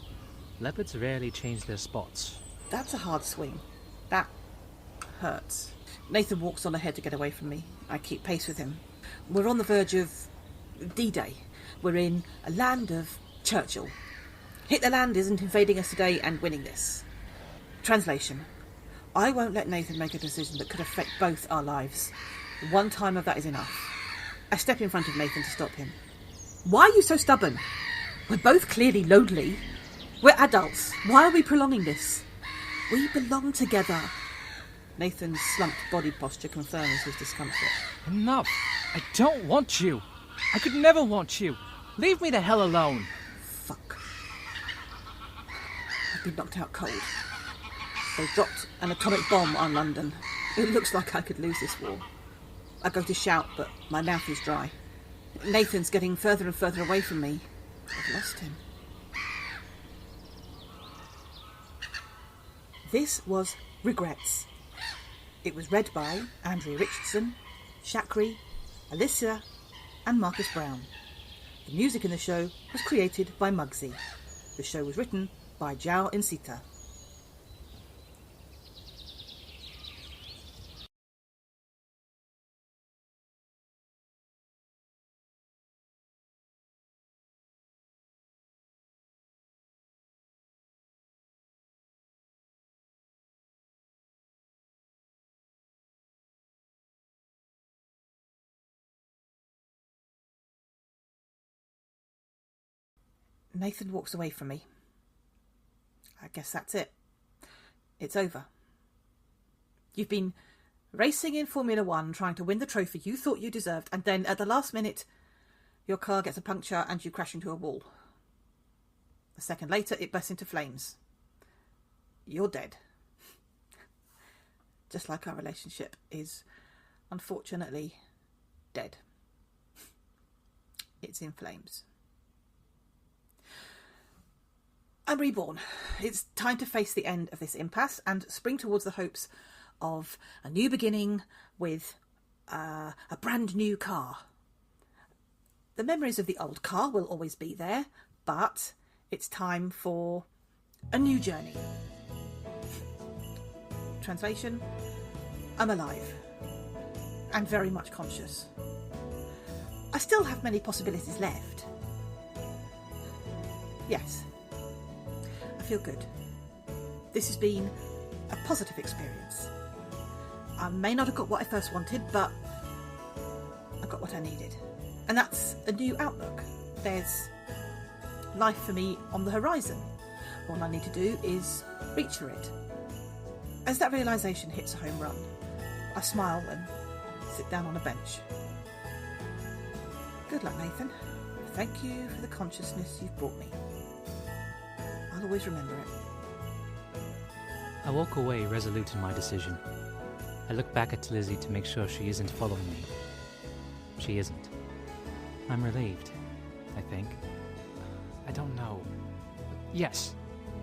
Leopards rarely change their spots. That's a hard swing. That hurts. Nathan walks on ahead to get away from me. I keep pace with him. We're on the verge of D-Day. We're in a land of Churchill. Hitlerland isn't invading us today and winning this. Translation. I won't let Nathan make a decision that could affect both our lives. One time of that is enough. I step in front of Nathan to stop him. Why are you so stubborn? We're both clearly lonely. We're adults. Why are we prolonging this? We belong together. Nathan's slumped body posture confirms his discomfort. Enough! I don't want you! I could never want you! Leave me the hell alone! Fuck. I've been knocked out cold. They dropped an atomic bomb on London. It looks like I could lose this war. I go to shout, but my mouth is dry. Nathan's getting further and further away from me. I've lost him. This was Regrets. It was read by Andrea Richardson, Chakree, Alyssa, and Marcus Brown. The music in the show was created by Muggsy. The show was written by Joao Nsita. Nathan walks away from me. I guess that's it. It's over. You've been racing in Formula 1, trying to win the trophy you thought you deserved, and then at the last minute, your car gets a puncture and you crash into a wall. A second later, it bursts into flames. You're dead. Just like our relationship is, unfortunately, dead. It's in flames. I'm reborn. It's time to face the end of this impasse and spring towards the hopes of a new beginning with a brand new car. The memories of the old car will always be there, but it's time for a new journey. Translation: I'm alive and very much conscious. I still have many possibilities left. Yes, I feel good. This has been a positive experience. I may not have got what I first wanted, but I got what I needed. And that's a new outlook. There's life for me on the horizon. All I need to do is reach for it. As that realisation hits a home run, I smile and sit down on a bench. Good luck, Nathan. Thank you for the consciousness you've brought me. I'll always remember it. I walk away resolute in my decision. I look back at Lizzie to make sure she isn't following me. She isn't. I'm relieved, I think. I don't know. Yes,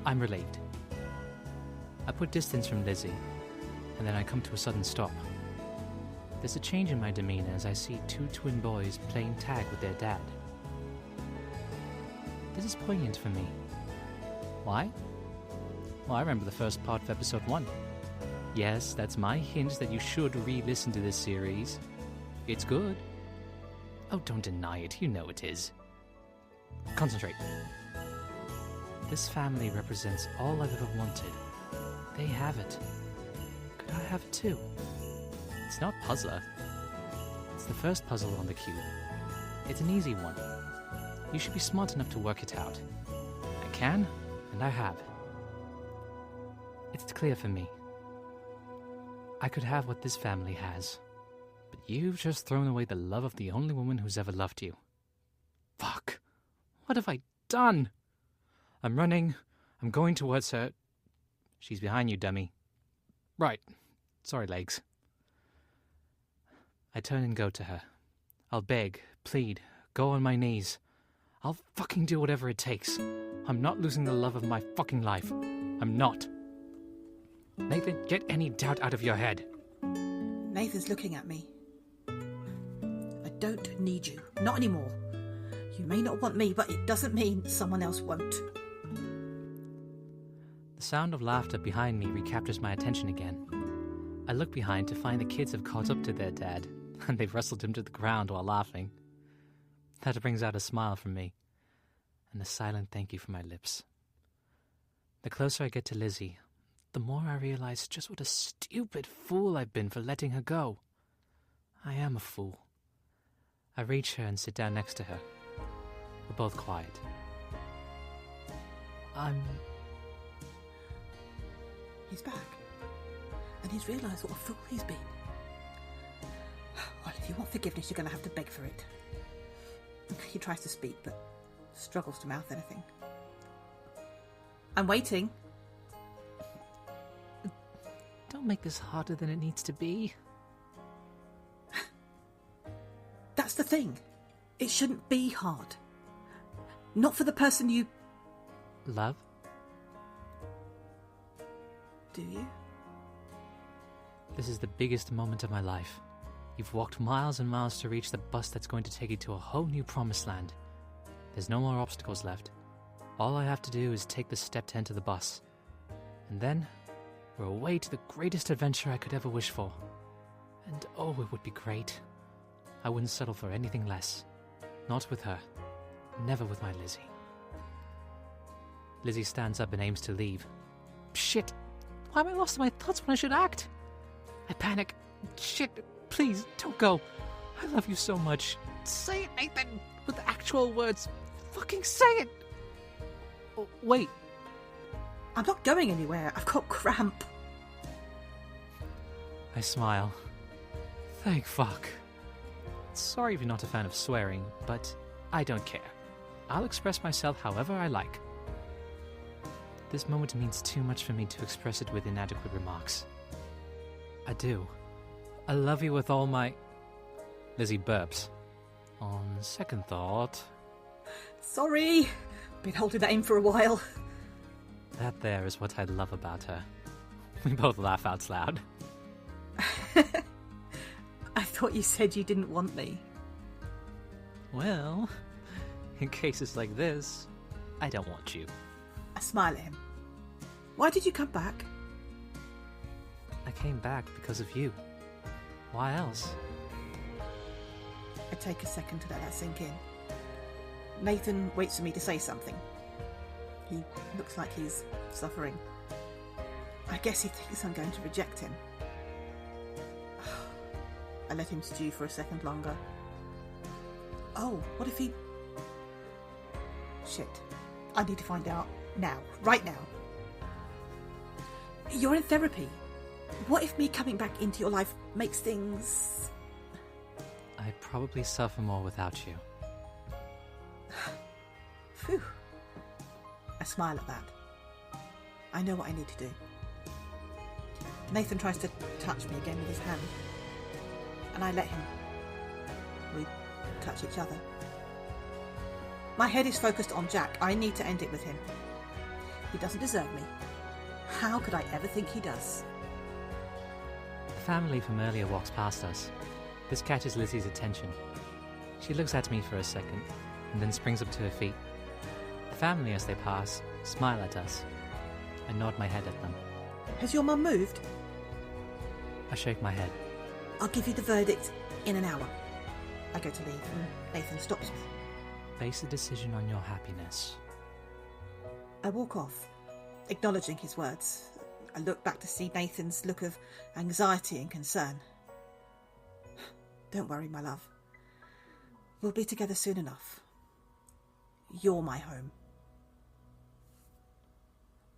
I'm relieved. I put distance from Lizzie, and then I come to a sudden stop. There's a change in my demeanour as I see two twin boys playing tag with their dad. This is poignant for me. Why? Well, I remember the first part of episode 1. Yes, that's my hint that you should re-listen to this series. It's good. Oh, don't deny it. You know it is. Concentrate. This family represents all I've ever wanted. They have it. Could I have it too? It's not puzzler. It's the first puzzle on the cube. It's an easy one. You should be smart enough to work it out. I can, and I have. It's clear for me. I could have what this family has, but you've just thrown away the love of the only woman who's ever loved you. Fuck. What have I done? I'm running. I'm going towards her. She's behind you, dummy. Right. Sorry, legs. I turn and go to her. I'll beg, plead, go on my knees. I'll fucking do whatever it takes. I'm not losing the love of my fucking life. I'm not. Nathan, get any doubt out of your head. Nathan's looking at me. I don't need you. Not anymore. You may not want me, but it doesn't mean someone else won't. The sound of laughter behind me recaptures my attention again. I look behind to find the kids have caught up to their dad, and they've wrestled him to the ground while laughing. That brings out a smile from me, and a silent thank you from my lips. The closer I get to Lizzie, the more I realize just what a stupid fool I've been for letting her go. I am a fool. I reach her and sit down next to her. We're both quiet. He's back. And he's realised what a fool he's been. Well, if you want forgiveness, you're going to have to beg for it. He tries to speak, but struggles to mouth anything. I'm waiting. Don't make this harder than it needs to be. That's the thing. It shouldn't be hard. Not for the person you... Love? Do you? This is the biggest moment of my life. You've walked miles and miles to reach the bus that's going to take you to a whole new promised land. There's no more obstacles left. All I have to do is take the step to enter the bus. And then, we're away to the greatest adventure I could ever wish for. And oh, it would be great. I wouldn't settle for anything less. Not with her. Never with my Lizzie. Lizzie stands up and aims to leave. Shit! Why am I lost in my thoughts when I should act? I panic. Shit, please, don't go. I love you so much. Say it, Nathan, with actual words. Fucking say it! Oh, wait. I'm not going anywhere. I've got cramp. I smile. Thank fuck. Sorry if you're not a fan of swearing, but I don't care. I'll express myself however I like. This moment means too much for me to express it with inadequate remarks. I do. I love you with all my... Lizzie burps. On second thought... Sorry. Been holding that in for a while. That there is what I love about her. We both laugh out loud. I thought you said you didn't want me. Well, in cases like this, I don't want you. I smile at him. Why did you come back? I came back because of you. Why else? I take a second to let that sink in. Nathan waits for me to say something. He looks like he's suffering. I guess he thinks I'm going to reject him. I let him stew for a second longer. Oh, what if he... Shit. I need to find out. Now. Right now. You're in therapy. What if me coming back into your life makes things... I'd probably suffer more without you. Phew. I smile at that. I know what I need to do. Nathan tries to touch me again with his hand. And I let him. We touch each other. My head is focused on Jack. I need to end it with him. He doesn't deserve me. How could I ever think he does? The family from earlier walks past us. This catches Lizzie's attention. She looks at me for a second, and then springs up to her feet. The family, as they pass, smile at us. I nod my head at them. Has your mum moved? I shake my head. I'll give you the verdict in an hour. I go to leave, and Nathan stops me. Base the decision on your happiness. I walk off, acknowledging his words. I look back to see Nathan's look of anxiety and concern. Don't worry, my love. We'll be together soon enough. You're my home.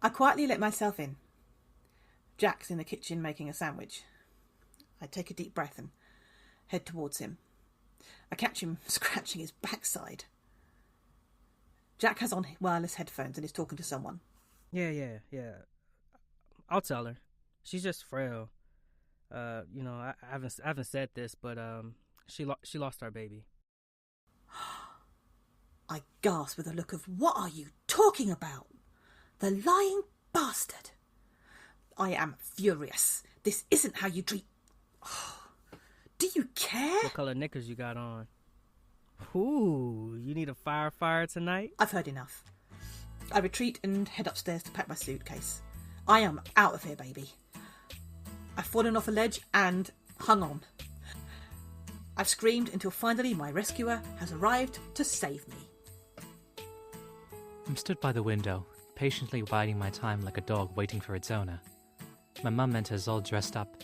I quietly let myself in. Jack's in the kitchen making a sandwich. I take a deep breath and head towards him. I catch him scratching his backside. Jack has on wireless headphones and is talking to someone. Yeah. I'll tell her. She's just frail. I haven't said this, but she lost our baby. I gasp with a look of, what are you talking about? The lying bastard. I am furious. This isn't how you treat... Do you care? What color knickers you got on? Ooh, you need a fire tonight? I've heard enough. I retreat and head upstairs to pack my suitcase. I am out of here, baby. I've fallen off a ledge and hung on. I've screamed until finally my rescuer has arrived to save me. I'm stood by the window, patiently biding my time like a dog waiting for its owner. My mum enters all dressed up.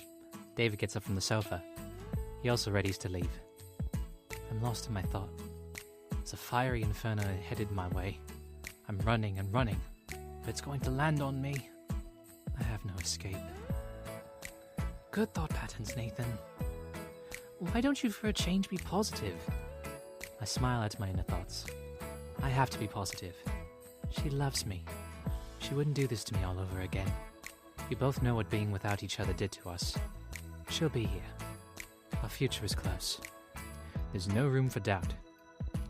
David gets up from the sofa. He also readies to leave. I'm lost in my thought. It's a fiery inferno headed my way. I'm running and running, but it's going to land on me. I have no escape. Good thought patterns, Nathan. Why don't you for a change be positive? I smile at my inner thoughts. I have to be positive. She loves me. She wouldn't do this to me all over again. We both know what being without each other did to us. She'll be here. Our future is close. There's no room for doubt.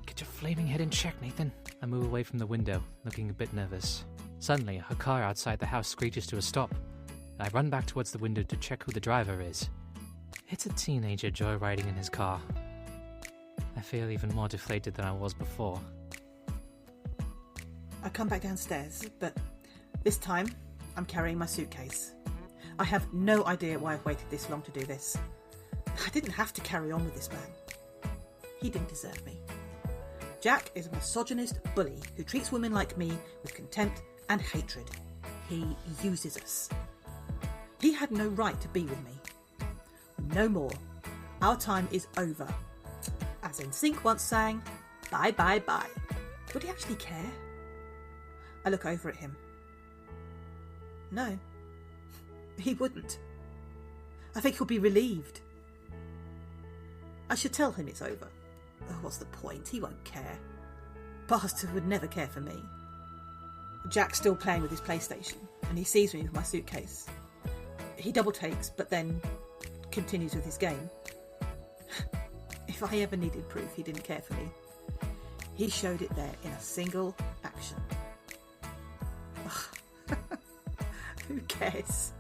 Get your flaming head in check, Nathan. I move away from the window, looking a bit nervous. Suddenly, a car outside the house screeches to a stop. I run back towards the window to check who the driver is. It's a teenager joyriding in his car. I feel even more deflated than I was before. I come back downstairs, but this time I'm carrying my suitcase. I have no idea why I've waited this long to do this. I didn't have to carry on with this man. He didn't deserve me. Jack is a misogynist bully who treats women like me with contempt and hatred. He uses us. He had no right to be with me. No more. Our time is over. As NSYNC once sang, bye bye bye. Would he actually care? I look over at him. No, he wouldn't. I think he'll be relieved. I should tell him it's over. Oh, what's the point? He won't care. Bastard would never care for me. Jack's still playing with his PlayStation, and he sees me with my suitcase. He double takes, but then continues with his game. If I ever needed proof he didn't care for me, he showed it there in a single action. Who cares?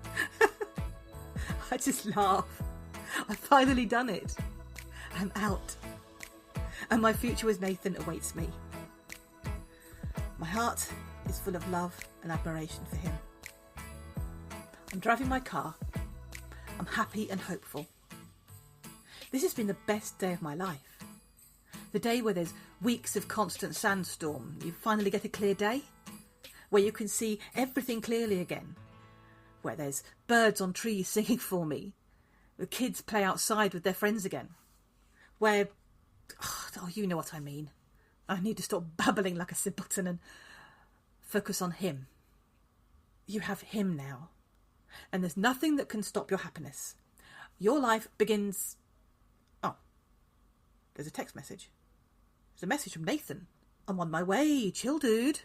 I just laugh. I've finally done it. I'm out. And my future with Nathan awaits me. My heart is full of love and admiration for him. I'm driving my car. I'm happy and hopeful. This has been the best day of my life. The day where there's weeks of constant sandstorm. You finally get a clear day. Where you can see everything clearly again. Where there's birds on trees singing for me. The kids play outside with their friends again. Where... oh, you know what I mean. I need to stop babbling like a simpleton and focus on him. You have him now. And there's nothing that can stop your happiness. Your life begins... Oh. There's a text message. There's a message from Nathan. I'm on my way. Chill, dude.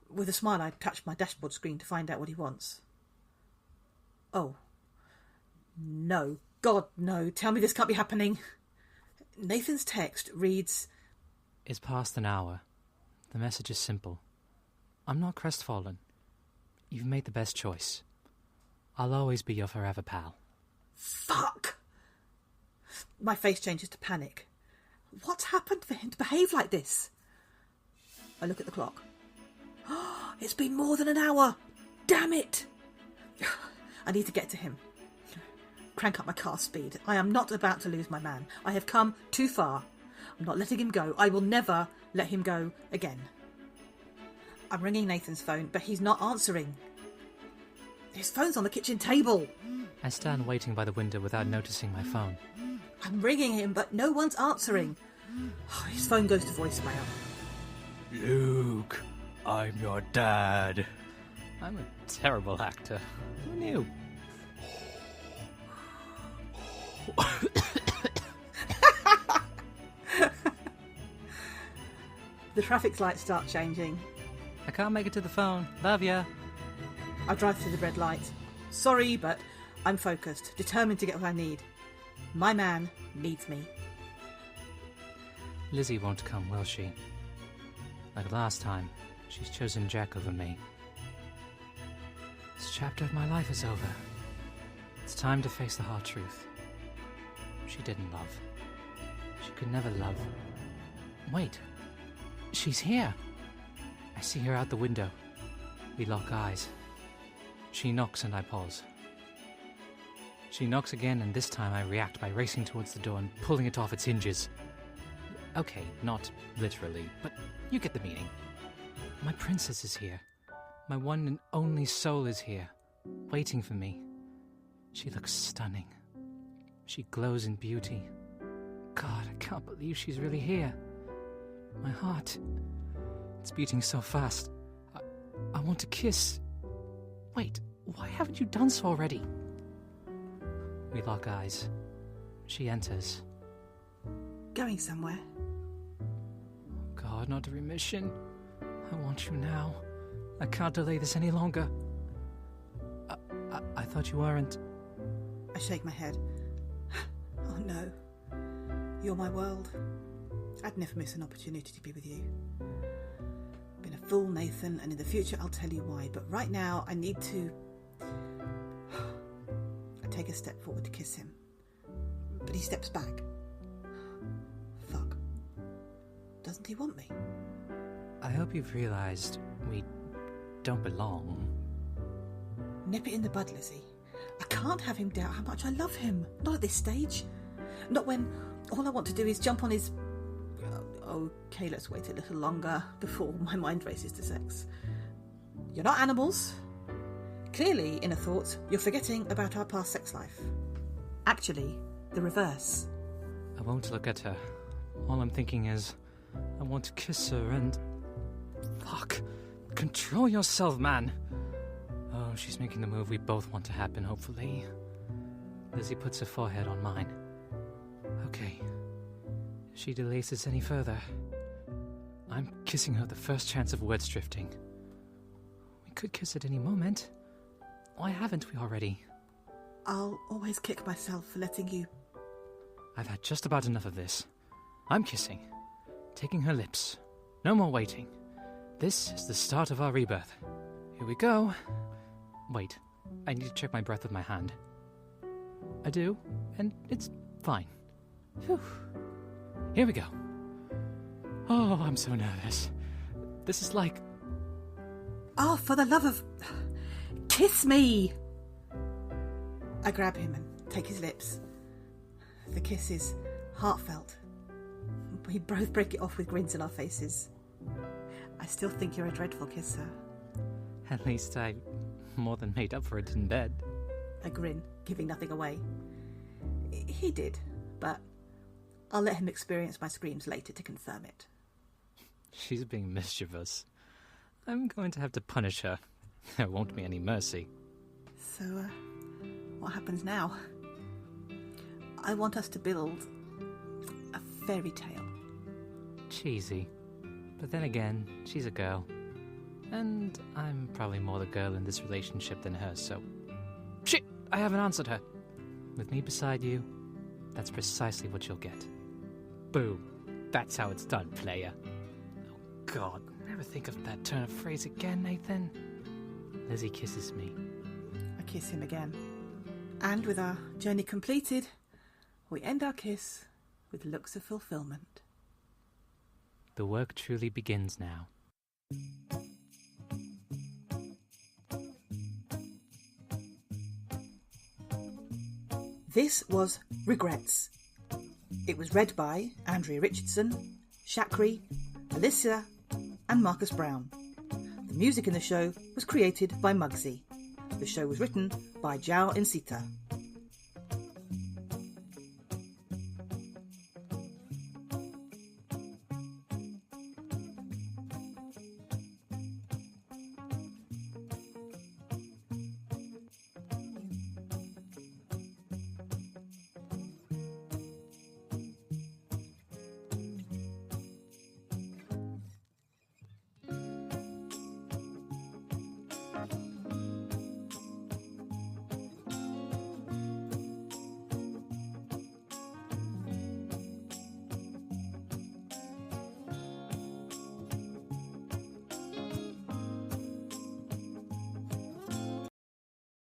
With a smile, I touched my dashboard screen to find out what he wants. Oh. No. God, no. Tell me this can't be happening. Nathan's text reads... It's past an hour. The message is simple. I'm not crestfallen. You've made the best choice. I'll always be your forever pal. Fuck! My face changes to panic. What's happened for him to behave like this? I look at the clock. It's been more than an hour! Damn it! I need to get to him. Crank up my car speed. I am not about to lose my man. I have come too far. I'm not letting him go. I will never let him go again. I'm ringing Nathan's phone, but he's not answering. His phone's on the kitchen table. I stand waiting by the window without noticing my phone. I'm ringing him, but no one's answering. His phone goes to voicemail. Luke, I'm your dad. I'm a terrible actor. Who knew? The traffic lights start changing. I can't make it to the phone. Love ya. I drive through the red light. Sorry, but I'm focused, determined to get what I need. My man needs me. Lizzie won't come, will she? Like last time, she's chosen Jack over me. This chapter of my life is over. It's time to face the hard truth. She didn't love. She could never love. Wait. She's here. I see her out the window. We lock eyes. She knocks and I pause. She knocks again, and this time I react by racing towards the door and pulling it off its hinges. Okay, not literally, but you get the meaning. My princess is here. My one and only soul is here, waiting for me. She looks stunning. She glows in beauty. God, I can't believe she's really here. My heart, it's beating so fast. I want to kiss. Wait, why haven't you done so already? We lock eyes. She enters. Going somewhere? God, not a remission. I want you now. I can't delay this any longer. I thought you weren't. I shake my head. Oh no. You're my world. I'd never miss an opportunity to be with you. Been a fool, Nathan, and in the future I'll tell you why, but right now I need to... I take a step forward to kiss him, but he steps back. Fuck. Doesn't he want me? I hope you've realized we don't belong. Nip it in the bud, Lizzie. I can't have him doubt how much I love him. Not at this stage. Not when all I want to do is jump on his... Okay, let's wait a little longer before my mind races to sex. You're not animals. Clearly, inner thoughts, you're forgetting about our past sex life. Actually, the reverse. I won't look at her. All I'm thinking is, I want to kiss her and... Fuck. Control yourself, man. Oh, she's making the move we both want to happen, hopefully. Lizzie puts her forehead on mine. Okay. If she delays this any further, I'm kissing her the first chance of words drifting. We could kiss at any moment. Why haven't we already? I'll always kick myself for letting you... I've had just about enough of this. I'm kissing. Taking her lips. No more waiting. This is the start of our rebirth. Here we go. Wait, I need to check my breath with my hand. I do, and it's fine. Phew. Here we go. Oh, I'm so nervous. This is like... Oh, for the love of... Kiss me! I grab him and take his lips. The kiss is heartfelt. We both break it off with grins on our faces. I still think you're a dreadful kisser. At least I more than made up for it in bed. I grin, giving nothing away. He did, but I'll let him experience my screams later to confirm it. She's being mischievous. I'm going to have to punish her. There won't be any mercy. So, what happens now? I want us to build a fairy tale. Cheesy. But then again, she's a girl. And I'm probably more the girl in this relationship than her, so... Shit! I haven't answered her. With me beside you, that's precisely what you'll get. Boom. That's how it's done, player. Oh, God. Never think of that turn of phrase again, Nathan. Lizzie kisses me. I kiss him again. And with our journey completed, we end our kiss with looks of fulfillment. The work truly begins now. This was Regrets. It was read by Andrea Richardson, Chakree, Alyssa and Marcus Brown. The music in the show was created by Muggsy. The show was written by Joao Nsita.